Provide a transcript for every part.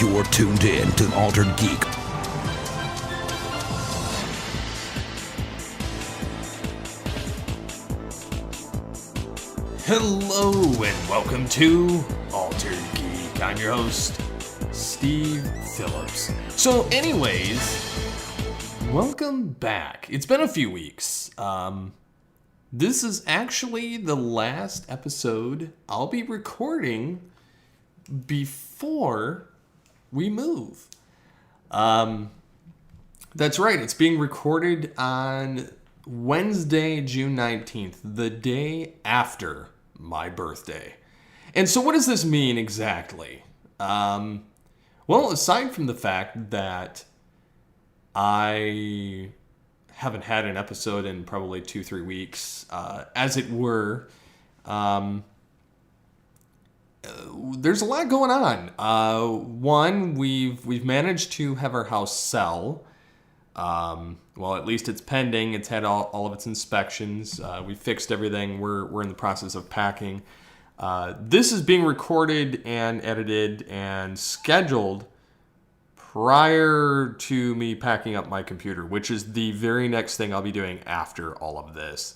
You're tuned in to Altered Geek. Hello and welcome to Altered Geek. I'm your host, Steve Phillips. So anyways, welcome back. It's been a few weeks. This is actually the last episode I'll be recording before we move. That's right, it's being recorded on Wednesday, June 19th, the day after my birthday. And so what does this mean exactly? Well, aside from the fact that I haven't had an episode in probably 2-3 weeks, as it were, there's a lot going on. One, we've managed to have our house sell. Well, at least it's pending. It's had all of its inspections. We fixed everything. We're in the process of packing. This is being recorded and edited and scheduled prior to me packing up my computer, which is the very next thing I'll be doing after all of this.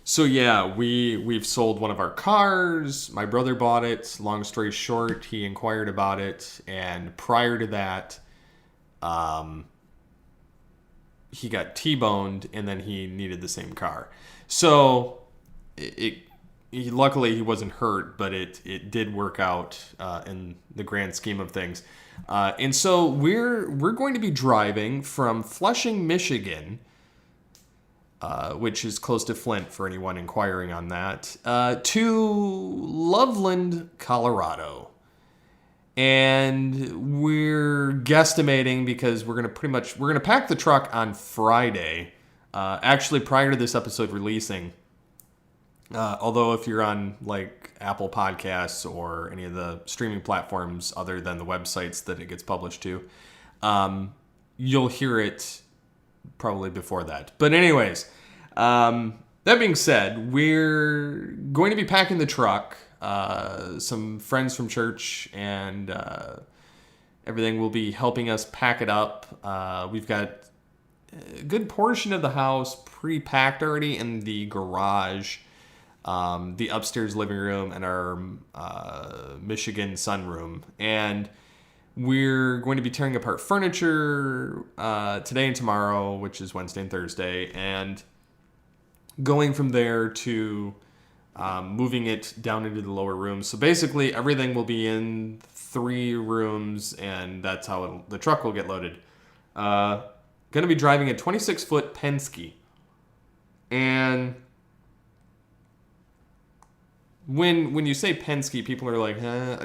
So yeah, we've sold one of our cars. My brother bought it. Long story short, he inquired about it, and prior to that, he got T-boned, and then he needed the same car. So luckily he wasn't hurt, but it did work out in the grand scheme of things. And so we're going to be driving from Flushing, Michigan, which is close to Flint for anyone inquiring on that, to Loveland, Colorado. And we're guesstimating because we're going to pack the truck on Friday, actually prior to this episode releasing. Although if you're on like Apple Podcasts or any of the streaming platforms other than the websites that it gets published to, you'll hear it probably before that. But anyways, that being said, we're going to be packing the truck. Some friends from church and everything will be helping us pack it up. We've got a good portion of the house pre-packed already in the garage, the upstairs living room, and our Michigan sunroom. And we're going to be tearing apart furniture today and tomorrow, which is Wednesday and Thursday, and going from there to moving it down into the lower rooms. So basically, everything will be in 3 rooms, and that's how the truck will get loaded. Going to be driving a 26-foot Penske. And when you say Penske, people are like,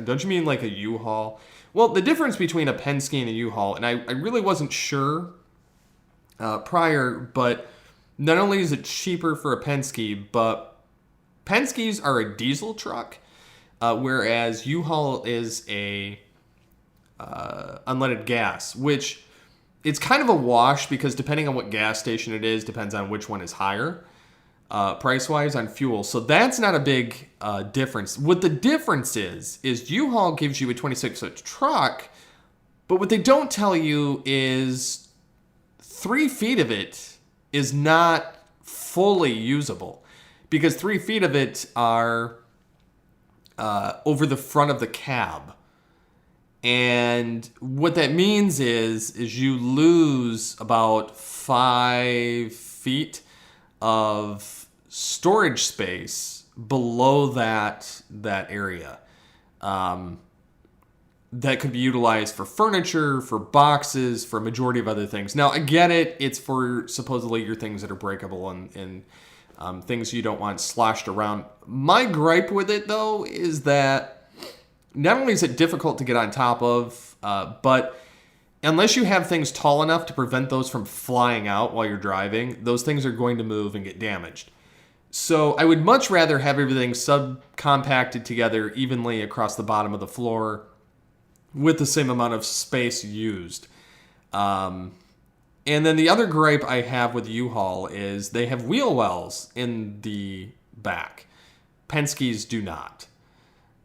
don't you mean like a U-Haul? Well, the difference between a Penske and a U-Haul, and I really wasn't sure prior, but not only is it cheaper for a Penske, but Penske's are a diesel truck, whereas U-Haul is a unleaded gas, which it's kind of a wash because depending on what gas station it is, depends on which one is higher price-wise on fuel. So that's not a big difference. What the difference is U-Haul gives you a 26-foot truck, but what they don't tell you is 3 feet of it is not fully usable. Because 3 feet of it are over the front of the cab. And what that means is you lose about 5 feet of storage space below that area. That could be utilized for furniture, for boxes, for a majority of other things. Now, I get it. It's for supposedly your things that are breakable and things you don't want sloshed around. My gripe with it, though, is that not only is it difficult to get on top of, but unless you have things tall enough to prevent those from flying out while you're driving, those things are going to move and get damaged. So I would much rather have everything subcompacted together evenly across the bottom of the floor with the same amount of space used. And then the other gripe I have with U-Haul is they have wheel wells in the back. Penske's do not.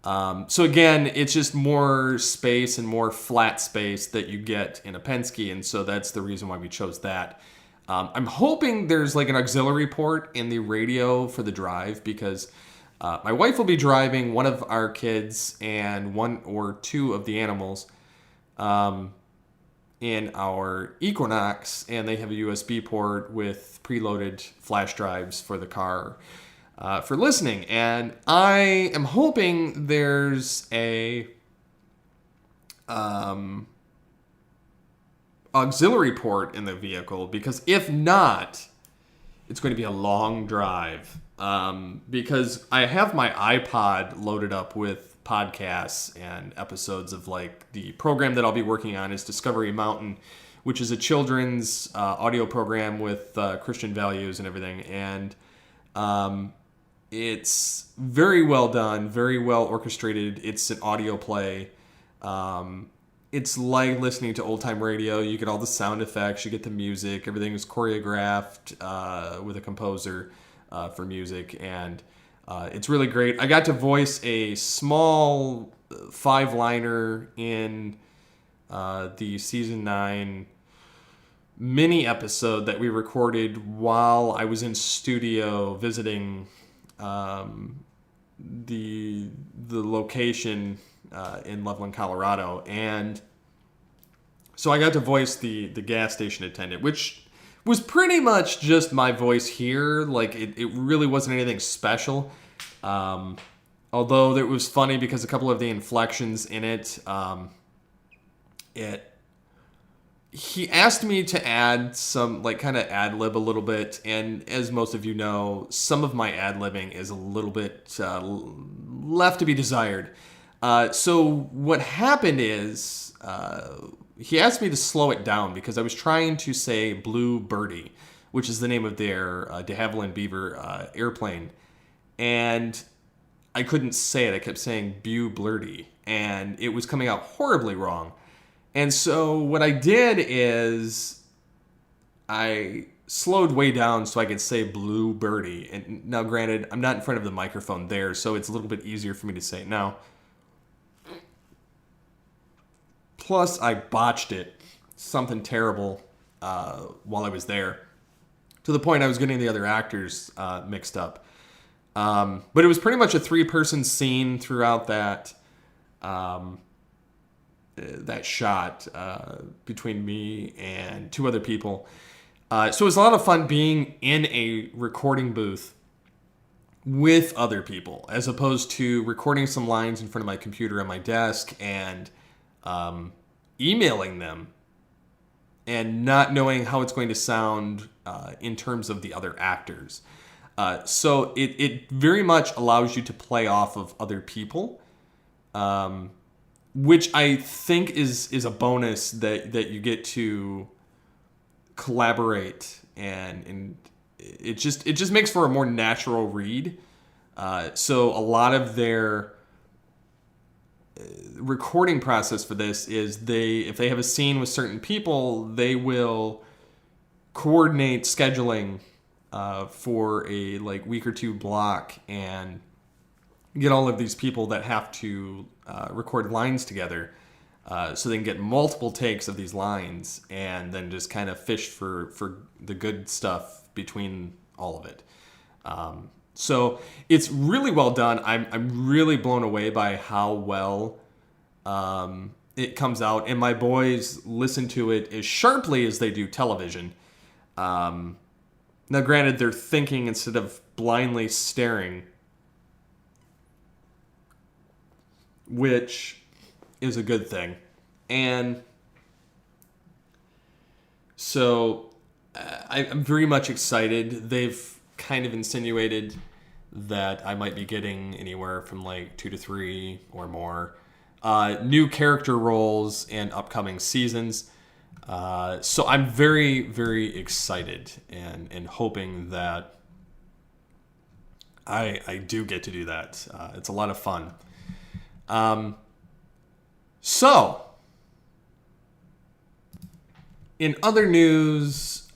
So again, it's just more space and more flat space that you get in a Penske, and so that's the reason why we chose that. I'm hoping there's like an auxiliary port in the radio for the drive, because my wife will be driving one of our kids and one or two of the animals in our Equinox, and they have a USB port with preloaded flash drives for the car for listening. And I am hoping there's a auxiliary port in the vehicle, because if not, it's going to be a long drive. Because I have my iPod loaded up with podcasts and episodes of, like, the program that I'll be working on is Discovery Mountain, which is a children's audio program with Christian values and everything. And it's very well done, very well orchestrated. It's an audio play. It's like listening to old time radio. You get all the sound effects, you get the music. Everything is choreographed with a composer for music, and it's really great. I got to voice a small 5-liner in the season 9 mini episode that we recorded while I was in studio visiting the location in Loveland, Colorado. And so I got to voice the gas station attendant, which was pretty much just my voice here. Like, it really wasn't anything special. Although it was funny because a couple of the inflections in it, he asked me to add some, like, kind of ad-lib a little bit, and as most of you know, some of my ad-libbing is a little bit left to be desired. So what happened is, he asked me to slow it down because I was trying to say Blue Birdie, which is the name of their de Havilland Beaver airplane, and I couldn't say it. I kept saying Bew Blurdy, and it was coming out horribly wrong. And so what I did is I slowed way down so I could say Blue Birdie. And now, granted, I'm not in front of the microphone there, so it's a little bit easier for me to say it now. Plus, I botched it. Something terrible while I was there. To the point I was getting the other actors mixed up. But it was pretty much a 3-person scene throughout that shot between me and 2 other people. So it was a lot of fun being in a recording booth with other people, as opposed to recording some lines in front of my computer on my desk and emailing them and not knowing how it's going to sound in terms of the other actors. So it very much allows you to play off of other people, which I think is a bonus that you get to collaborate, and it just makes for a more natural read. So a lot of their recording process for this is if they have a scene with certain people, they will coordinate scheduling for a week or 2 block and get all of these people that have to record lines together, so they can get multiple takes of these lines and then just kind of fish for the good stuff between all of it. So it's really well done. I'm really blown away by how well it comes out, and my boys listen to it as sharply as they do television. Now, granted, they're thinking instead of blindly staring, which is a good thing. And so I'm very much excited. They've kind of insinuated that I might be getting anywhere from 2 to 3 or more new character roles in upcoming seasons. So I'm very, very excited and hoping that I do get to do that. It's a lot of fun. So, in other news,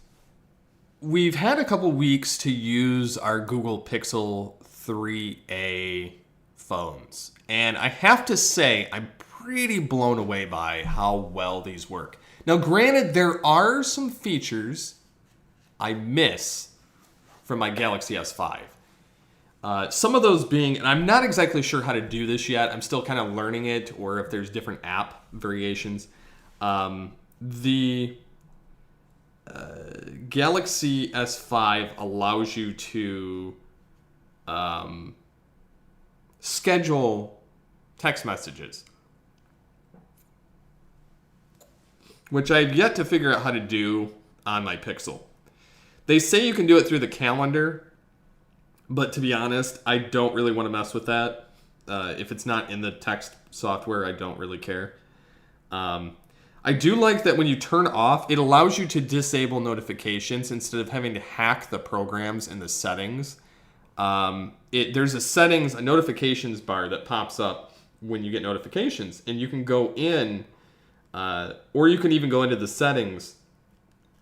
we've had a couple weeks to use our Google Pixel 3a phones. And I have to say, I'm pretty blown away by how well these work. Now, granted, there are some features I miss from my Galaxy S5. Some of those being, and I'm not exactly sure how to do this yet. I'm still kind of learning it, or if there's different app variations. The Galaxy S5 allows you to schedule text messages, which I've yet to figure out how to do on my Pixel. They say you can do it through the calendar, but to be honest, I don't really want to mess with that. If it's not in the text software, I don't really care. I do like that when you turn off, it allows you to disable notifications instead of having to hack the programs in the settings. There's a notifications bar that pops up when you get notifications, and you can go in, or you can even go into the settings,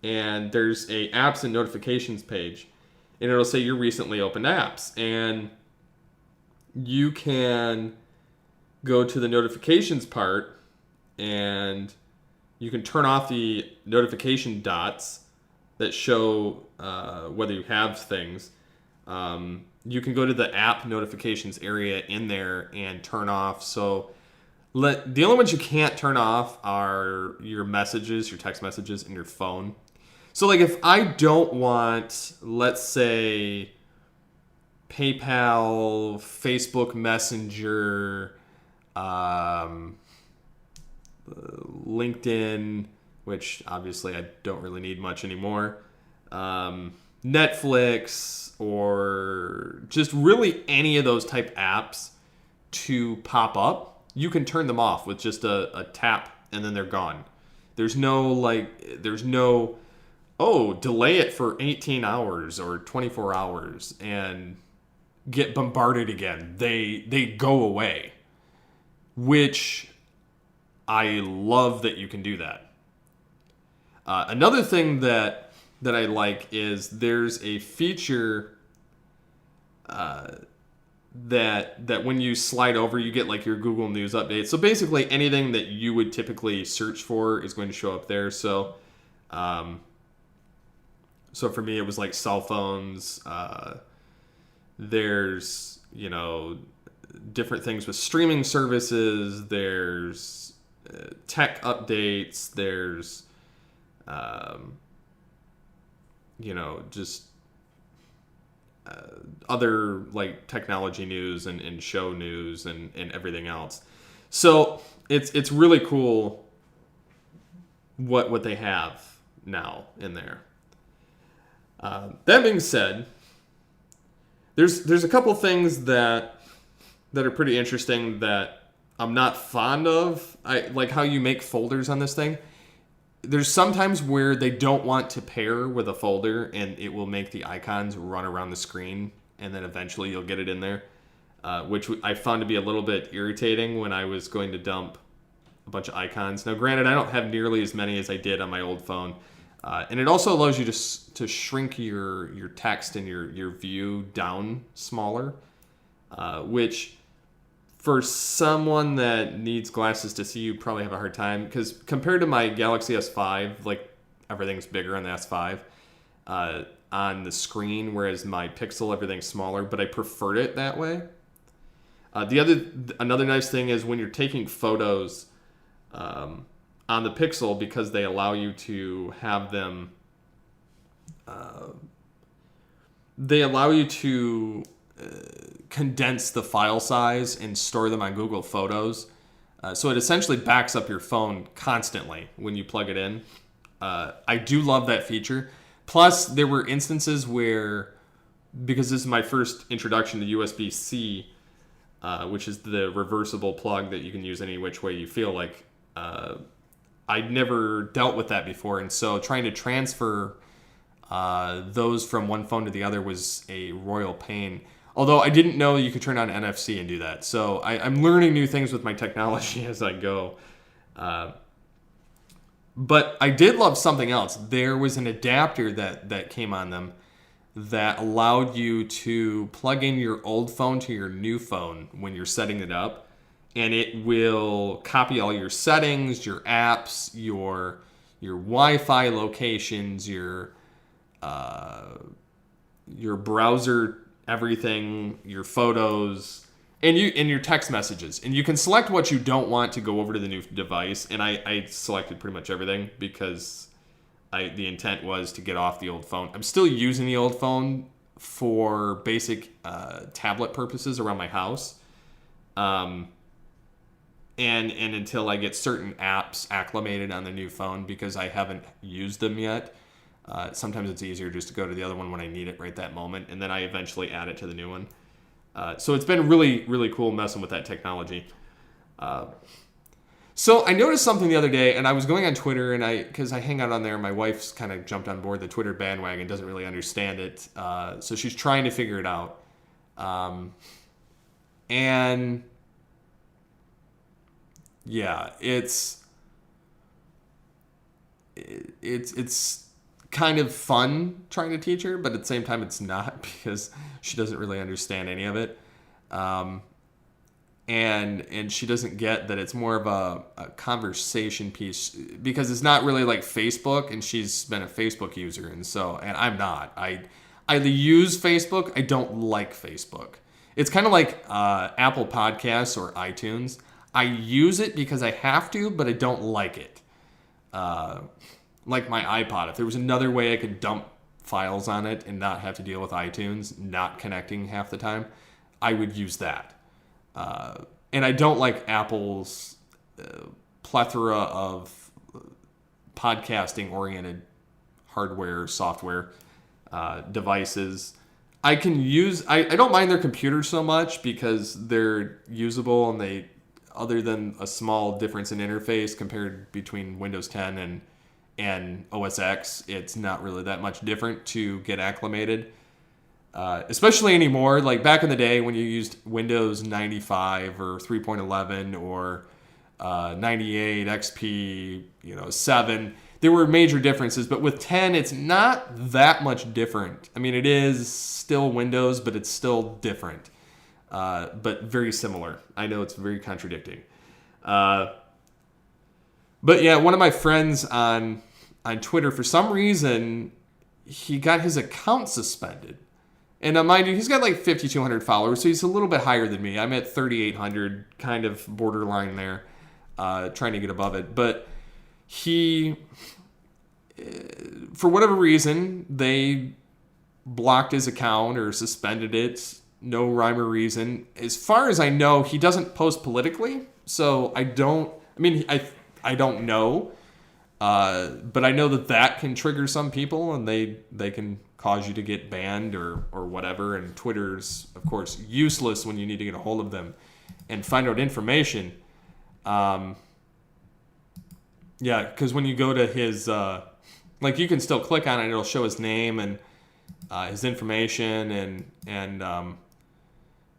and there's a apps and notifications page, and it'll say your recently opened apps, and you can go to the notifications part, and you can turn off the notification dots that show whether you have things. You can go to the app notifications area in there and turn off. So the only ones you can't turn off are your messages, your text messages, and your phone. So like if I don't want, let's say, PayPal, Facebook Messenger, LinkedIn, which obviously I don't really need much anymore, Netflix, or just really any of those type apps to pop up, you can turn them off with just a tap, and then they're gone. There's no delay it for 18 hours or 24 hours and get bombarded again. They go away, which I love that you can do that. Another thing that I like is there's a feature that when you slide over, you get like your Google News update. So basically anything that you would typically search for is going to show up there. So for me, it was like cell phones. There's, different things with streaming services. There's tech updates. There's, just other like technology news and show news and everything else. So it's really cool what they have now in there. That being said, there's a couple things that are pretty interesting that I'm not fond of. I like how you make folders on this thing. There's sometimes where they don't want to pair with a folder, and it will make the icons run around the screen, and then eventually you'll get it in there, which I found to be a little bit irritating when I was going to dump a bunch of icons. Now, granted, I don't have nearly as many as I did on my old phone, and it also allows you to shrink your text and your view down smaller, which for someone that needs glasses to see, you probably have a hard time, because compared to my Galaxy S5, like everything's bigger on the S5 on the screen, whereas my Pixel, everything's smaller, but I preferred it that way. Another nice thing is when you're taking photos on the Pixel, because they allow you to have them, condense the file size and store them on Google Photos. So it essentially backs up your phone constantly when you plug it in. I do love that feature. Plus, there were instances where, because this is my first introduction to USB-C, which is the reversible plug that you can use any which way you feel like, I'd never dealt with that before. And so trying to transfer those from one phone to the other was a royal pain. Although I didn't know you could turn on NFC and do that. So I'm learning new things with my technology as I go. But I did love something else. There was an adapter that came on them that allowed you to plug in your old phone to your new phone when you're setting it up. and it will copy all your settings, your apps, your Wi-Fi locations, your browser, everything, your photos, and your text messages. And you can select what you don't want to go over to the new device. And I selected pretty much everything because the intent was to get off the old phone. I'm still using the old phone for basic tablet purposes around my house. And until I get certain apps acclimated on the new phone, because I haven't used them yet. Sometimes it's easier just to go to the other one when I need it right that moment, and then I eventually add it to the new one. So it's been really, really cool messing with that technology. So I noticed something the other day, and I was going on Twitter, and because I hang out on there, my wife's kind of jumped on board the Twitter bandwagon, doesn't really understand it, so she's trying to figure it out. And yeah, it's kind of fun trying to teach her, but at the same time it's not, because she doesn't really understand any of it. And she doesn't get that it's more of a conversation piece, because it's not really like Facebook, and she's been a Facebook user, and I'm not. I use Facebook. I don't like Facebook. It's kind of like Apple Podcasts or iTunes. I use it because I have to, but I don't like it. Like my iPod, if there was another way I could dump files on it and not have to deal with iTunes not connecting half the time, I would use that. And I don't like Apple's plethora of podcasting-oriented hardware, software, devices. I don't mind their computers so much because they're usable, and other than a small difference in interface compared between Windows 10 and OS X, it's not really that much different to get acclimated. Especially anymore, like back in the day when you used Windows 95 or 3.11 or 98, XP, 7, there were major differences. But with 10, it's not that much different. I mean, it is still Windows, but it's still different. But very similar. I know it's very contradicting. But yeah, one of my friends on Twitter, for some reason, he got his account suspended. And mind you, he's got like 5,200 followers, so he's a little bit higher than me. I'm at 3,800, kind of borderline there, trying to get above it. But he, for whatever reason, they blocked his account or suspended it. No rhyme or reason. As far as I know, he doesn't post politically, so I don't know. But I know that can trigger some people, and they can cause you to get banned or whatever. And Twitter's, of course, useless when you need to get a hold of them and find out information. Yeah, because when you go to his, you can still click on it, it'll show his name and his information, and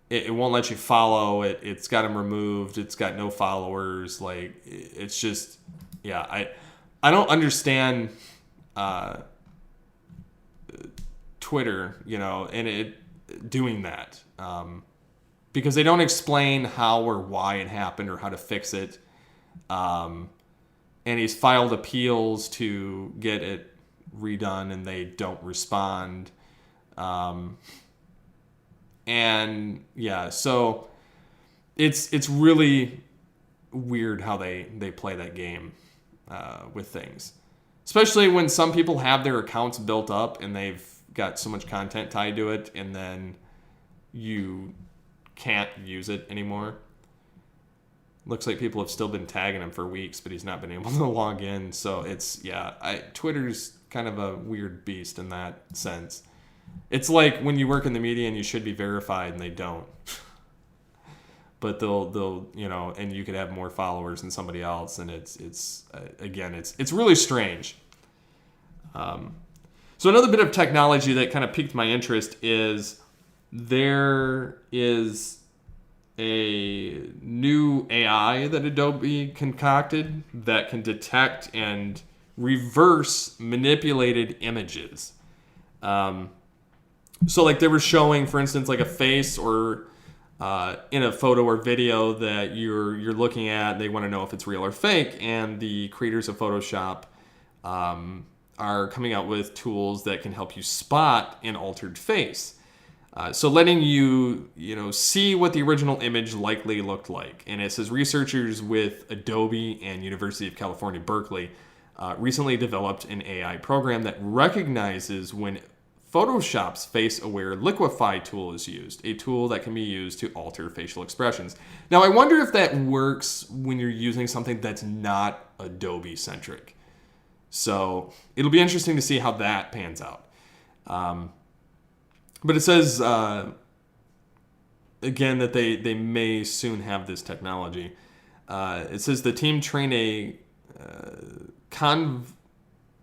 it won't let you follow it. It's got him removed. It's got no followers. Like, it's just, yeah, I don't understand Twitter, and it doing that, because they don't explain how or why it happened or how to fix it. And he's filed appeals to get it redone, and they don't respond. And yeah, so it's really weird how they play that game with things, especially when some people have their accounts built up and they've got so much content tied to it, and then you can't use it anymore. Looks like people have still been tagging him for weeks, but he's not been able to log in. So Twitter's kind of a weird beast in that sense. It's like when you work in the media and you should be verified and they don't. But they'll and you could have more followers than somebody else, and it's really strange. So another bit of technology that kind of piqued my interest is there is a new AI that Adobe concocted that can detect and reverse manipulated images. So like they were showing, for instance, like a face or in a photo or video that you're looking at. They want to know if it's real or fake, and the creators of Photoshop are coming out with tools that can help you spot an altered face. So letting you see what the original image likely looked like. And it says researchers with Adobe and University of California, Berkeley recently developed an AI program that recognizes when Photoshop's face-aware liquify tool is used, a tool that can be used to alter facial expressions. Now, I wonder if that works when you're using something that's not Adobe-centric. So it'll be interesting to see how that pans out. But it says, again, that they may soon have this technology. It says the team trained a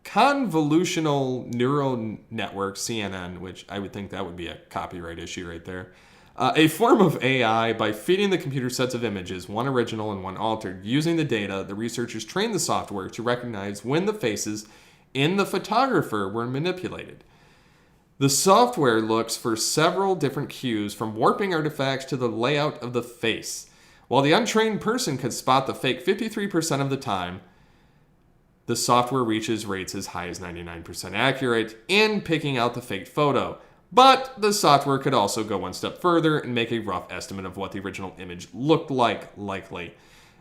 convolutional neural network, CNN, which I would think that would be a copyright issue right there. A form of AI by feeding the computer sets of images, one original and one altered. Using the data, the researchers trained the software to recognize when the faces in the photographer were manipulated. The software looks for several different cues, from warping artifacts to the layout of the face. While the untrained person could spot the fake 53% of the time, the software reaches rates as high as 99% accurate in picking out the faked photo. But the software could also go one step further and make a rough estimate of what the original image looked like, likely.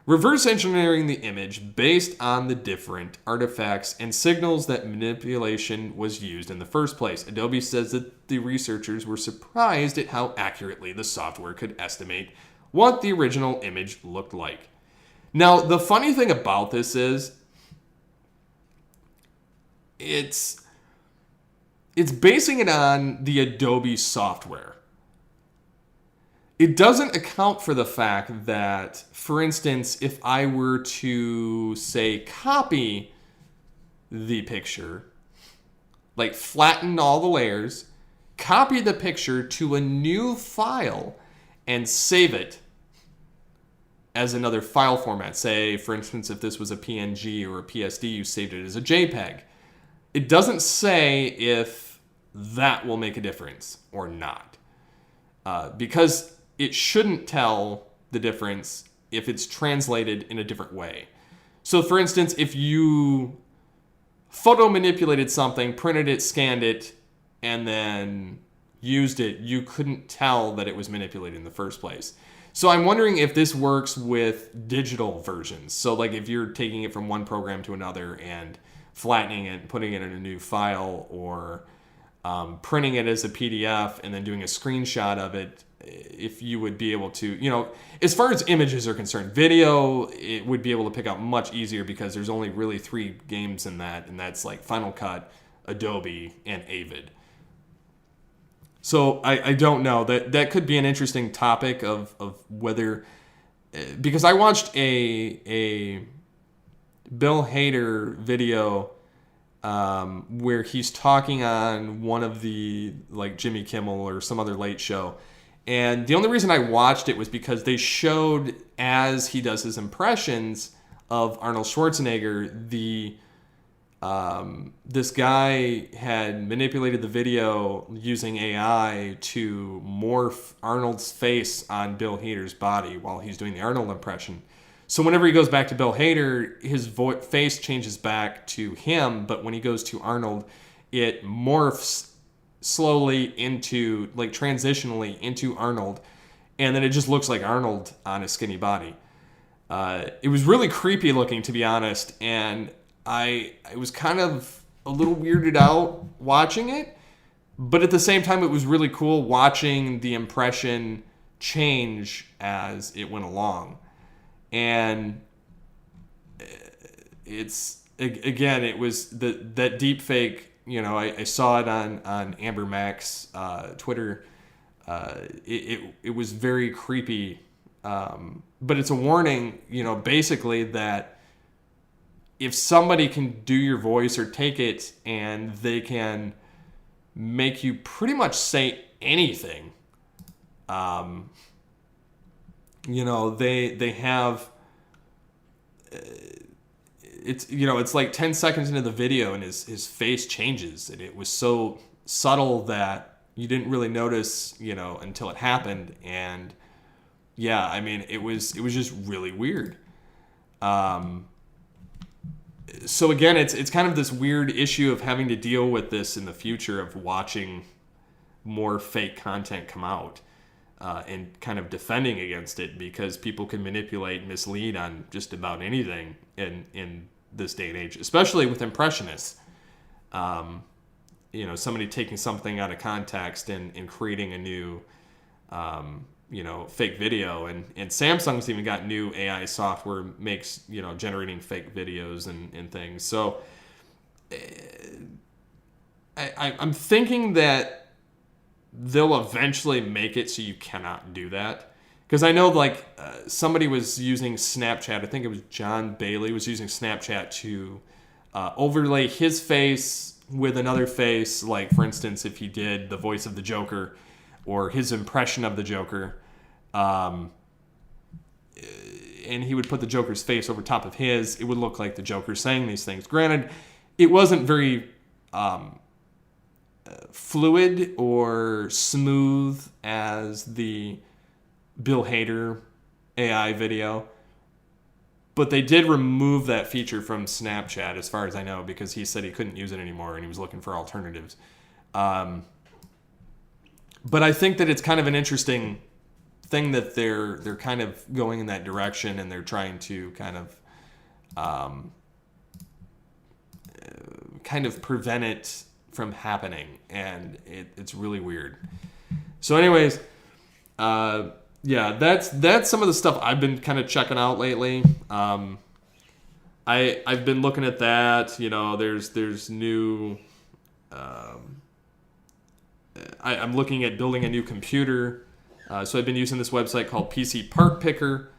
Reverse engineering the image based on the different artifacts and signals that manipulation was used in the first place. Adobe says that the researchers were surprised at how accurately the software could estimate what the original image looked like. Now, the funny thing about this is, it's basing it on the Adobe software. It doesn't account for the fact that, for instance, if I were to, say, copy the picture, like flatten all the layers, copy the picture to a new file, and save it as another file format. Say, for instance, if this was a PNG or a PSD, you saved it as a JPEG. It doesn't say if that will make a difference or not. Because it shouldn't tell the difference if it's translated in a different way. So, for instance, if you photo manipulated something, printed it, scanned it, and then used it, you couldn't tell that it was manipulated in the first place. So I'm wondering if this works with digital versions. So, like, if you're taking it from one program to another and flattening it, putting it in a new file, or printing it as a PDF and then doing a screenshot of it, if you would be able to, as far as images are concerned, video, it would be able to pick out much easier because there's only really 3 games in that, and that's like Final Cut, Adobe, and Avid. So I don't know. That could be an interesting topic of whether, because I watched a Bill Hader video where he's talking on one of the, like, Jimmy Kimmel or some other late show. And the only reason I watched it was because they showed, as he does his impressions of Arnold Schwarzenegger, this guy had manipulated the video using AI to morph Arnold's face on Bill Hader's body while he's doing the Arnold impression. So whenever he goes back to Bill Hader, his face changes back to him, but when he goes to Arnold, it morphs slowly into, like, transitionally into Arnold, and then it just looks like Arnold on his skinny body. It was really creepy looking, to be honest, and I was kind of a little weirded out watching it, but at the same time, it was really cool watching the impression change as it went along. And it's, again, it was that Deepfake. I saw it on Amber Mac's Twitter. It was very creepy, but it's a warning, basically that if somebody can do your voice or take it and they can make you pretty much say anything, they have, it's like 10 seconds into the video and his face changes, and it was so subtle that you didn't really notice, until it happened. And yeah, I mean, it was just really weird. So again, it's kind of this weird issue of having to deal with this in the future, of watching more fake content come out, and kind of defending against it, because people can manipulate, mislead on just about anything in this day and age, especially with impressionists. Somebody taking something out of context and creating a new, fake video. And Samsung's even got new AI software makes, generating fake videos and things. So I'm thinking that they'll eventually make it so you cannot do that. Because I know, somebody was using Snapchat. I think it was John Bailey was using Snapchat to overlay his face with another face. Like, for instance, if he did the voice of the Joker or his impression of the Joker, and he would put the Joker's face over top of his, it would look like the Joker saying these things. Granted, it wasn't very fluid or smooth as the Bill Hader AI video, but they did remove that feature from Snapchat, as far as I know, because he said he couldn't use it anymore and he was looking for alternatives. But I think that it's kind of an interesting thing that they're kind of going in that direction, and they're trying to kind of prevent it from happening, and it's really weird. So anyways, that's some of the stuff I've been kind of checking out lately. I've been looking at that. There's new. I'm looking at building a new computer. So I've been using this website called PC Part Picker,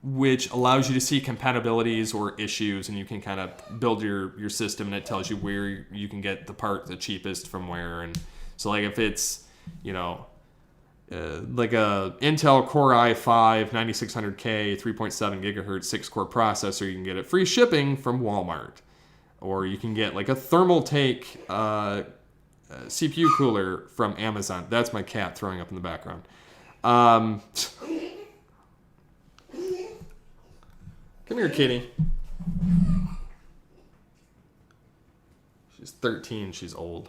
which allows you to see compatibilities or issues, and you can kind of build your system, and it tells you where you can get the part the cheapest from where. And so, if it's, like a Intel Core i5 9600K 3.7 gigahertz 6-core processor, you can get it free shipping from Walmart. Or you can get like a Thermaltake CPU cooler from Amazon. That's my cat throwing up in the background. Come here, kitty. She's 13. She's old.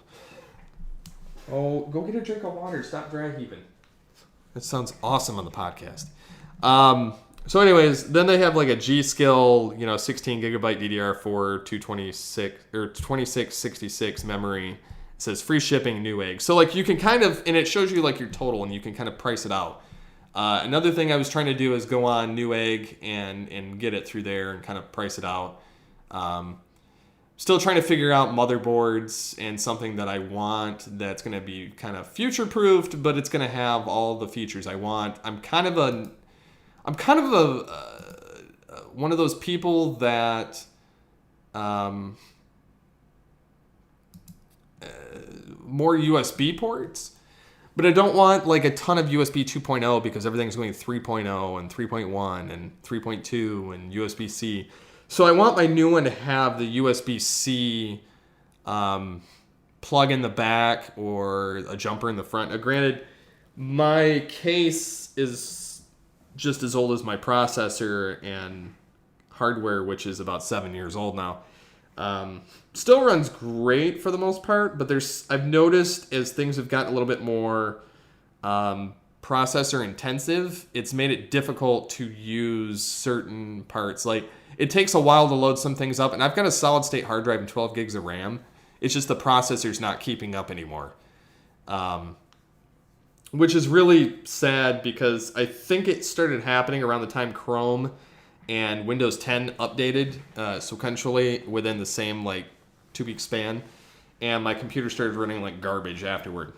Oh, go get a drink of water. Stop dry heaving. That sounds awesome on the podcast. So anyways, then they have like a G-Skill, 16 gigabyte DDR4, 226 or 2666 memory. It says free shipping, Newegg. So you can kind of, and it shows you your total, and you can kind of price it out. Another thing I was trying to do is go on Newegg and get it through there and kind of price it out. Still trying to figure out motherboards and something that I want that's going to be kind of future-proofed, but it's going to have all the features I want. I'm kind of a one of those people that more USB ports, but I don't want a ton of USB 2.0 because everything's going 3.0 and 3.1 and 3.2 and USB-C. So I want my new one to have the USB-C plug in the back or a jumper in the front. Now, granted, my case is just as old as my processor and hardware, which is about 7 years old now. Still runs great for the most part, but I've noticed as things have gotten a little bit more processor intensive, it's made it difficult to use certain parts. It takes a while to load some things up, and I've got a solid state hard drive and 12 gigs of RAM. It's just the processor's not keeping up anymore. Which is really sad because I think it started happening around the time Chrome and Windows 10 updated sequentially within the same 2-week span, and my computer started running like garbage afterward.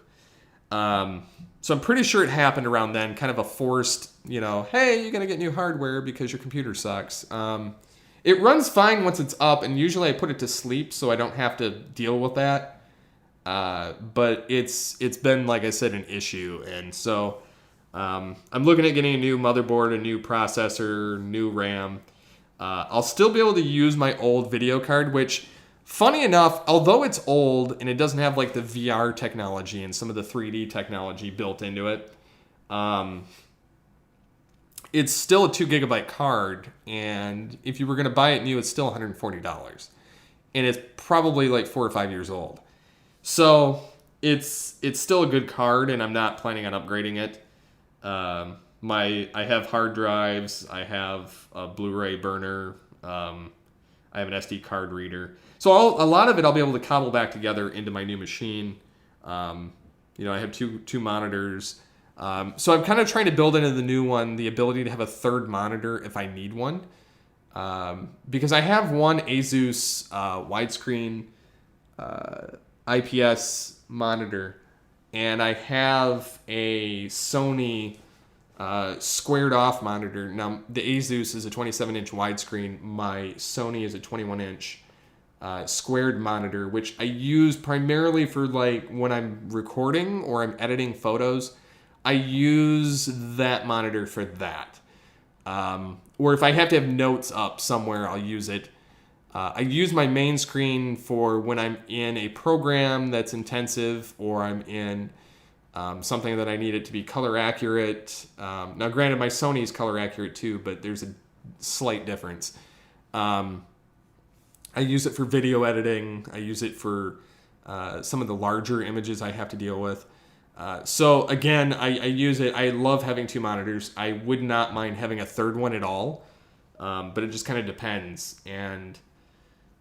So I'm pretty sure it happened around then, kind of a forced, hey, you're gonna get new hardware because your computer sucks. It runs fine once it's up, and usually I put it to sleep so I don't have to deal with that. But it's been, like I said, an issue, and so I'm looking at getting a new motherboard, a new processor, new RAM. I'll still be able to use my old video card, which, funny enough, although it's old and it doesn't have the VR technology and some of the 3D technology built into it, it's still a 2 gigabyte card, and if you were going to buy it new, it's still $140, and it's probably like 4 or 5 years old. So it's still a good card, and I'm not planning on upgrading it. I have hard drives, I have a Blu-ray burner, I have an SD card reader. So a lot of it I'll be able to cobble back together into my new machine. I have two monitors. So I'm kind of trying to build into the new one the ability to have a third monitor if I need one. Because I have one Asus widescreen IPS monitor, and I have a Sony squared off monitor. Now, the Asus is a 27-inch widescreen. My Sony is a 21-inch squared monitor, which I use primarily for like when I'm recording or I'm editing photos. I use that monitor for that. Or if I have to have notes up somewhere, I'll use it. I use my main screen for when I'm in a program that's intensive, or I'm in something that I need it to be color accurate. Now, granted, my Sony's color accurate too, but there's a slight difference. I use it for video editing. I use it for some of the larger images I have to deal with. So again, I use it. I love having two monitors. I would not mind having a third one at all, but it just kind of depends. And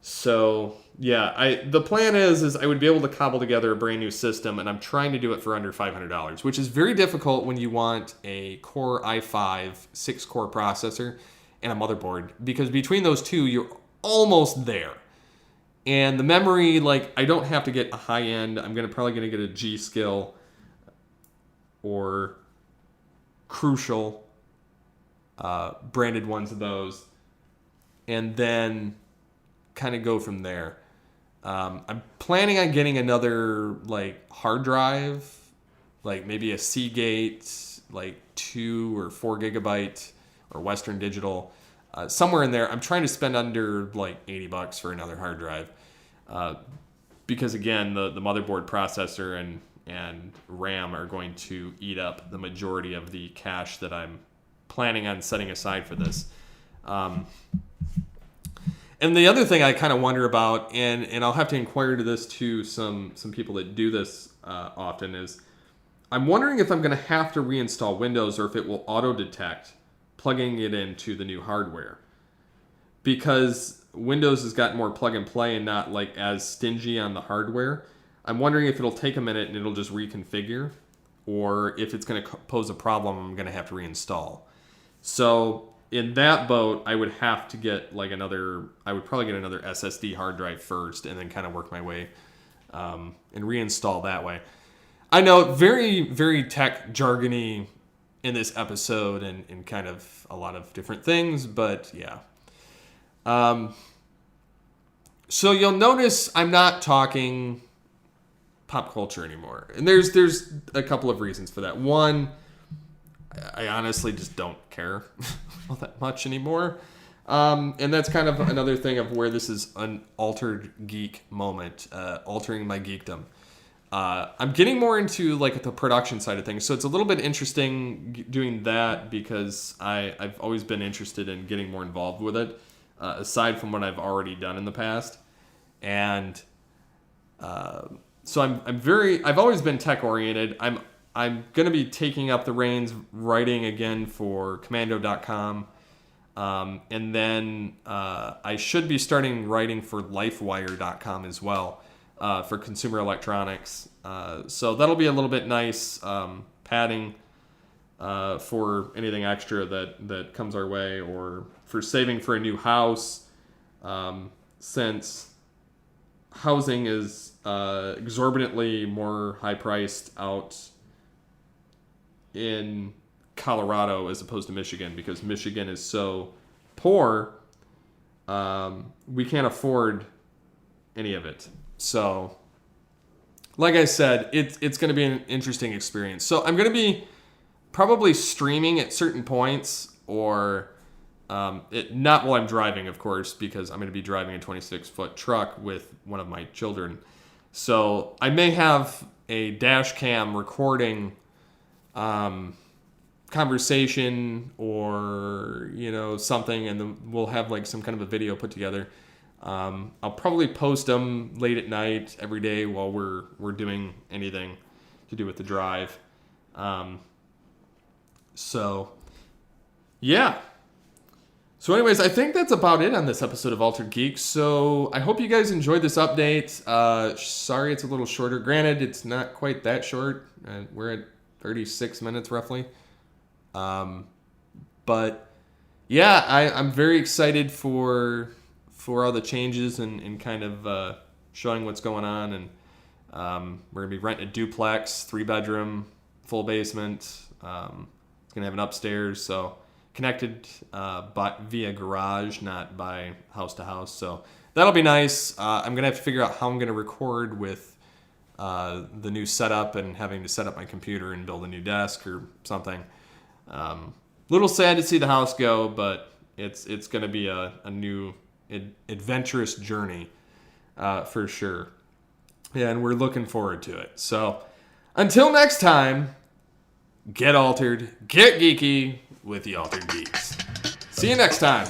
so, yeah, the plan is I would be able to cobble together a brand new system, and I'm trying to do it for under $500, which is very difficult when you want a Core i5 6-core processor and a motherboard, because between those two, you're almost there. And the memory, like, I don't have to get a high end. I'm probably gonna get a G-Skill or Crucial branded ones of those, and then kind of go from there. I'm planning on getting another like hard drive, like maybe a Seagate, like 2 or 4 gigabyte, or Western Digital, somewhere in there. I'm trying to spend under like $80 for another hard drive, because again, the motherboard, processor, and RAM are going to eat up the majority of the cash that I'm planning on setting aside for this. And the other thing I kind of wonder about, and I'll have to inquire to this to some people that do this often, is I'm wondering if I'm going to have to reinstall Windows, or if it will auto-detect plugging it into the new hardware. Because Windows has gotten more plug and play and not like as stingy on the hardware. I'm wondering if it'll take a minute and it'll just reconfigure, or if it's going to pose a problem, I'm going to have to reinstall. So in that boat, I would have to get I would probably get another SSD hard drive first, and then kind of work my way and reinstall that way. I know, very, very tech jargony in this episode, and kind of a lot of different things, but yeah. So you'll notice I'm not talking pop culture anymore. And there's a couple of reasons for that. One, I honestly just don't care all that much anymore. And that's kind of another thing of where this is an altered geek moment, altering my geekdom. I'm getting more into like the production side of things. So it's a little bit interesting doing that, because I've always been interested in getting more involved with it, aside from what I've already done in the past. And so I've always been tech oriented. I'm going to be taking up the reins, writing again for commando.com. And then I should be starting writing for lifewire.com as well, for consumer electronics. So that'll be a little bit nice padding for anything extra that comes our way, or for saving for a new house, since housing is exorbitantly more high priced out in Colorado as opposed to Michigan, because Michigan is so poor, we can't afford any of it. So, like I said, it's going to be an interesting experience. So I'm going to be probably streaming at certain points, or not while I'm driving, of course, because I'm going to be driving a 26-foot truck with one of my children. So I may have a dash cam recording conversation or, you know, something, and then we'll have like some kind of a video put together. I'll probably post them late at night every day while we're doing anything to do with the drive. So yeah. So anyways, I think that's about it on this episode of Altered Geek. So I hope you guys enjoyed this update. Sorry it's a little shorter. Granted, it's not quite that short. We're at 36 minutes roughly. But yeah, I'm very excited for all the changes and kind of showing what's going on. And we're going to be renting a duplex, 3-bedroom, full basement. It's going to have an upstairs, so connected via garage, not by house to house. So that'll be nice. I'm going to have to figure out how I'm going to record with the new setup and having to set up my computer and build a new desk or something. Little sad to see the house go, but it's going to be a new adventurous journey for sure. Yeah, and we're looking forward to it. So until next time, get altered, get geeky with the Altered Geeks. See you next time.